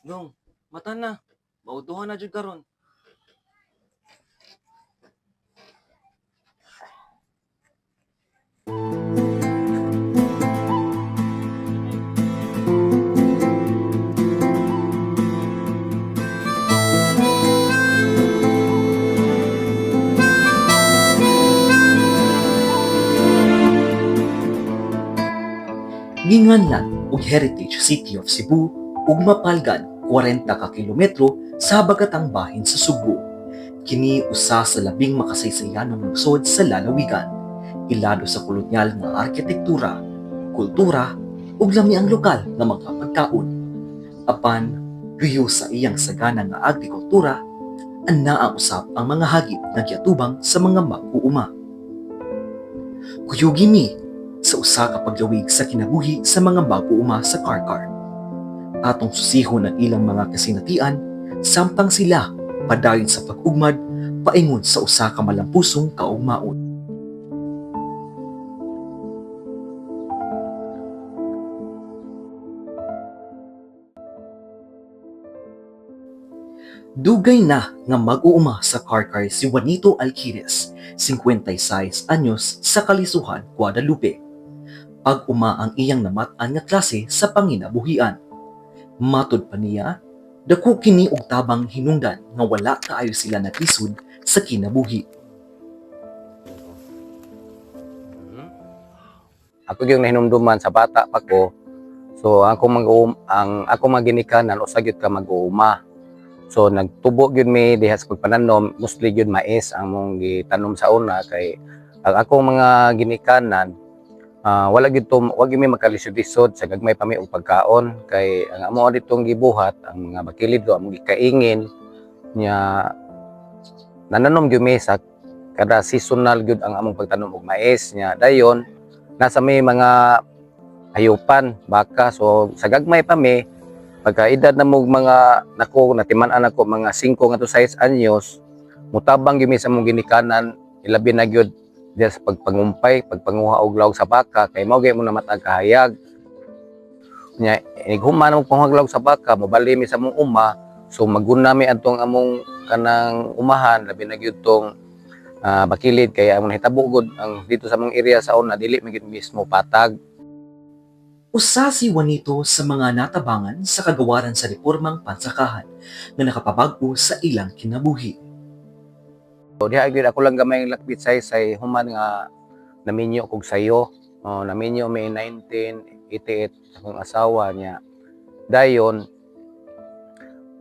Dong, mata na. Mautuhan na jud karon. Nginganlan og Heritage City of Cebu ug mapalgan 40 ka kilometro sa habagatang bahin sa Subo. Kini usa sa labing makasaysayanong lungsod sa lalawigan, ilado sa kolonyal nga arkitektura, kultura ug lami ang lokal nga mga pagkaon. Apan luyo sa iyang sagana nga agrikultura, anaa usab ang mga hagit nga giatubang sa mga mag-uuma. Kuyugi mi sa usa ka paglawig sa kinabuhi sa mga mag-uuma sa Karkar. Atong susihon ang ilang mga kasinatian, samtang sila padayon sa pag-ugmad paingon sa usa ka malampusong kaugmaon. Dugay na nga mag-uuma sa Karkar si Juanito Alquires, 56 anyos sa Kalisuhan, Guadalupe. Pag-uma ang iyang namat-an nga klase sa panginabuhian. Matud pa niya, dako kini og tabang hinungdan nga wala kaayo sila natisod sa kinabuhi. Ako yung nahinumduman sa bata pa ko. So ang ako maginikanan usa gyud ka mag-uuma. So nagtubo gyud mi diha sa pagpananom, mostly gyud mais ang mong gitanom sa una kay ang akong mga ginikanan wala gyud mi makalisod-lisod sa gagmay pa mi og pagkaon kay ang amo ditong gibuhat ang mga bakilid ko among gikaingin nya nananom gyud mi sa kada seasonal gyud ang among pagtanom og mais nya dayon nasa may mga hayupan baka so sa gagmay pa mi pagka edad na mo mga nako natiman-an ako mga 5 nga to 6 anyos mutabang gyud mi sa among ginikanan ilabi na gyud diya sa pagpangumpay, pagpanguha og lawg sa baka kay mao gyud mo na matag kahayag. Nya ighuman mo panghaglaw sa baka, mobali mi sa among uma, so maguna mi adtong among kanang umahan labi na gyud tong bakilid kay among hitabo gud ang dito sa among area sa una dili mi gyud mismo patag. Usa si Juanito sa mga natabangan sa kagawaran sa reformang pansakahan nga nakapabag-o sa ilang kinabuhi. So diha gyud ako lang gamay lakbit say human nga naminyo kog sayo. Naminyo may 1988 akong asawa niya. Dayon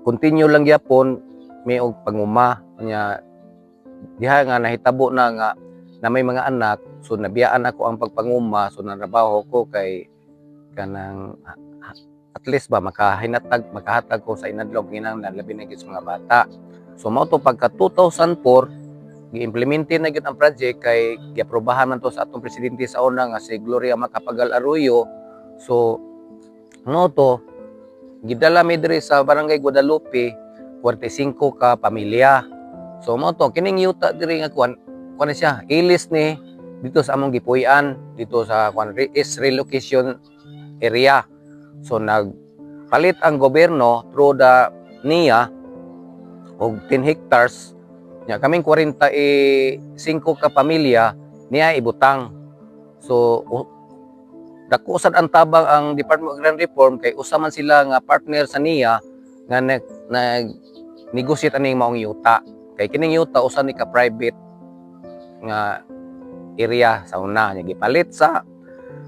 continue lang gyapon may og panguma niya diha nga nahitabo na nga na may mga anak so nabiyaan ako ang pagpanguma so narabaho ko kay kanang at least ba makahatag ko sa inadlog ginanglan labi na gyud sa mga bata. So mao to pagka 2004 gi-implemente na gyud ang project kay giaprobahan man to sa atong presidente sa una nga si Gloria Macapagal Arroyo. So no to gidala mi diri sa Barangay Guadalupe 45 ka pamilya. So mo to kining yuta diri nga kuan siya ilis ni dito sa among gipuy-an dito sa kuan is relocation area. So nagpalit ang gobyerno through the NIA og 10 hectares nya kaming 45 ka pamilya niya ibutang. So dako sad ang tabang ang Department of Agrarian Reform kay usa man sila nga partner sa NIA nga nag-negotiate aning maong yuta. Kay kining yuta usa ni ka private nga area sa una nya gipalit sa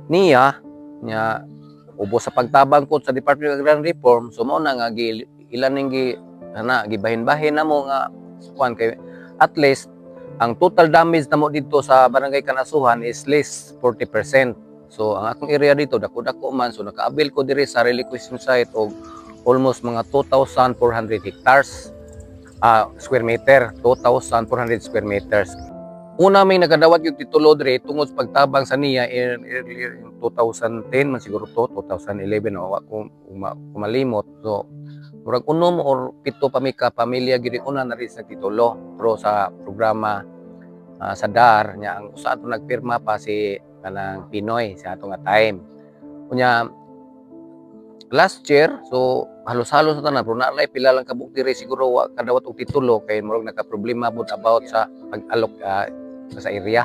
NIA nya ubos sa pagtabang ko sa Department of Agrarian Reform so mao na nga ilan ning gibahin-bahin na mo nga kuan kay at least ang total damage na mo dito sa Barangay Kanasuhan is less 40%. So ang akong area dito dako-dako man so naka-avail ko diri sa relocation site og almost mga 2,400 hectares square meter, 2,400 square meters. Una may nagadawat yung titulo diri tungod sa pagtabang sa NIA earlier in 2010 man siguro to 2011 o ako kumalimot. So murag unom or pito pa mi ka pamilya gid una na rin sa titulo pro sa programa sa DAR nya ang usa ato nagpirma pa si kanang Pinoy sa ato nga time. Unya last year, so halos-halos na tanan, pero naalay pila lang kabuk diri siguro wa kadawat og titulo kay murag nagka-problema bud about sa pag-alok sa area.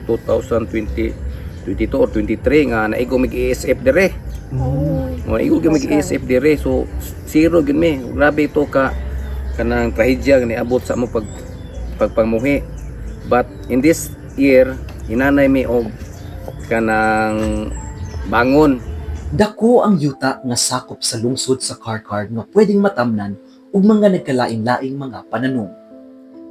2020 22 or 23 nga naigo mig ESF dire. Mo naigo mig ESF dire, so zero gyud mi. Grabe ito kanang trahedya nga niabot sa mo pagpamuhi. But in this year, hinanay mi og kanang bangon. Dako ang yuta nga sakop sa lungsod sa Karkar nga pwedeng matamnan ug mga nagkalain-laing mga pananom.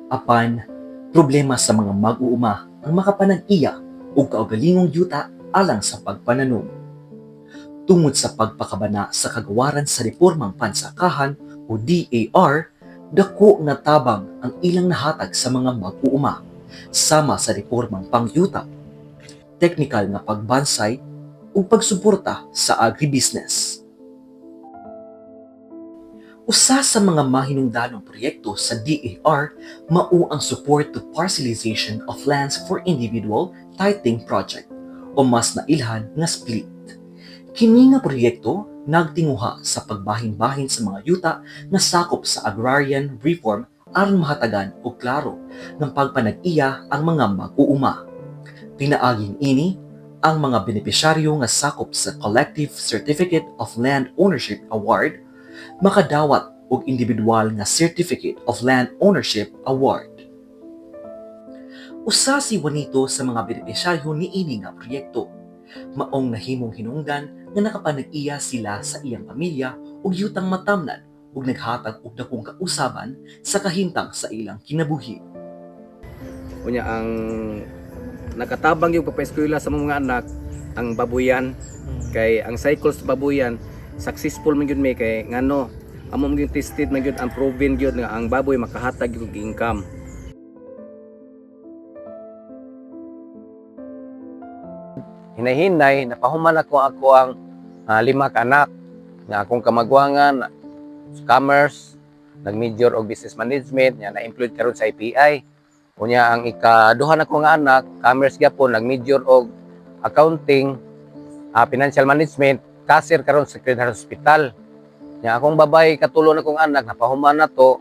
Apan, problema sa mga mag-uuma ang makapanag-iya ug kaugalingong yuta alang sa pagpananom. Tungod sa pagpakabana sa kagawaran sa Reformang Pansakahan o DAR, dako nga tabang ang ilang nahatag sa mga mag-uuma sama sa reformang pangyuta, teknikal nga pagbansay ug pagsuporta sa agribusiness. Usa sa mga mahinungdanong proyekto sa DAR mao ang Support to Parcelization of Lands for Individual Tithing Project o mas nailhan nga SPLIT. Kini nga proyekto nagtinguha sa pagbahin-bahin sa mga yuta nga sakop sa agrarian reform aron mahatagan og klaro ng pagpanag-iya ang mga mag-uuma. Pinaaging ini ang mga benepisyaryo nga sakop sa Collective Certificate of Land Ownership Award makadawat og individual nga Certificate of Land Ownership Award. Usa si Juanito sa mga benepisyaryo niini nga proyekto. Maong nahimong hinungdan nga nakapanag-iya sila sa iyang pamilya ug yutang matamnan ug naghatag og dakong kausaban sa kahimtang sa ilang kinabuhi. Unya ang nakatabang yung papaeskwela sa mga anak ang babuyan, kay ang cycle sa babuyan successful man gyud may kay ngano amo gyud tested man gyud ang proven gyud nga ang baboy makahatag og income. Hinahinay napahuman ako ang 5 ka anak nga akong kamagwangan commerce, nag-major og business management, nya na-employed karon sa IPI. Unya ang ikaduha nako nga anak, commerce gyapon, nag-major og accounting, financial management, cashier karon sa General Hospital. Nya akong babay katulo na kong anak, napahuman na to,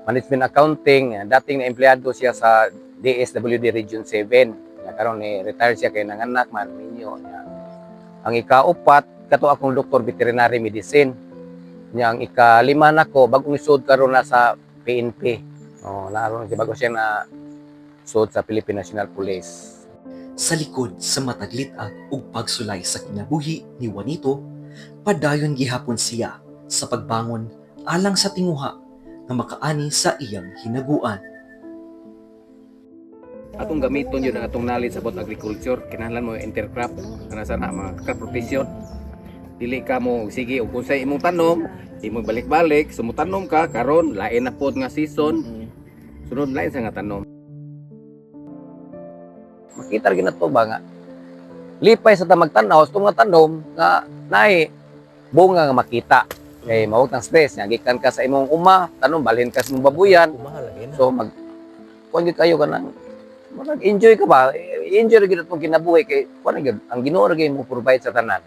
management accounting, dating na empleyado siya sa DSWD Region 7. Nya karon ni retire siya kay nanganak man minyo. Nya ang ikaupat kato akong doktor veterinary medicine. Nya ang ika-5 nako bagong isud karon na sa PNP. Naroon si bago siya na sud sa Philippine National Police. Sa likod sa mataglitag ug pagsulay sa kinabuhi ni Juanito, padayon gihapon siya sa pagbangon alang sa tinguha nga makaani sa iyang hinaguan. Atong gamiton yun ang atong knowledge about agriculture, kinahanglan mo intercrop, kana sana mga crop rotation. Dili ka mo sige ug kung sa imong tanom, imong balik-balik, sumutanom ka karon lain na pod nga season. Sunod lain sa nga tanom. Makita rin na to ba nga lipay sa tamag tanaw sa nga tanom nga naay bunga nga makita kay mawag tang stress nga gikan ka sa imong uma tanom balhin ka sa imong babuyan so mag kuan gyud kayo kanang mag-enjoy ka ba enjoy gyud atong kinabuhi kay kuan gyud ang Ginoo ra gyud mo provide sa tanan.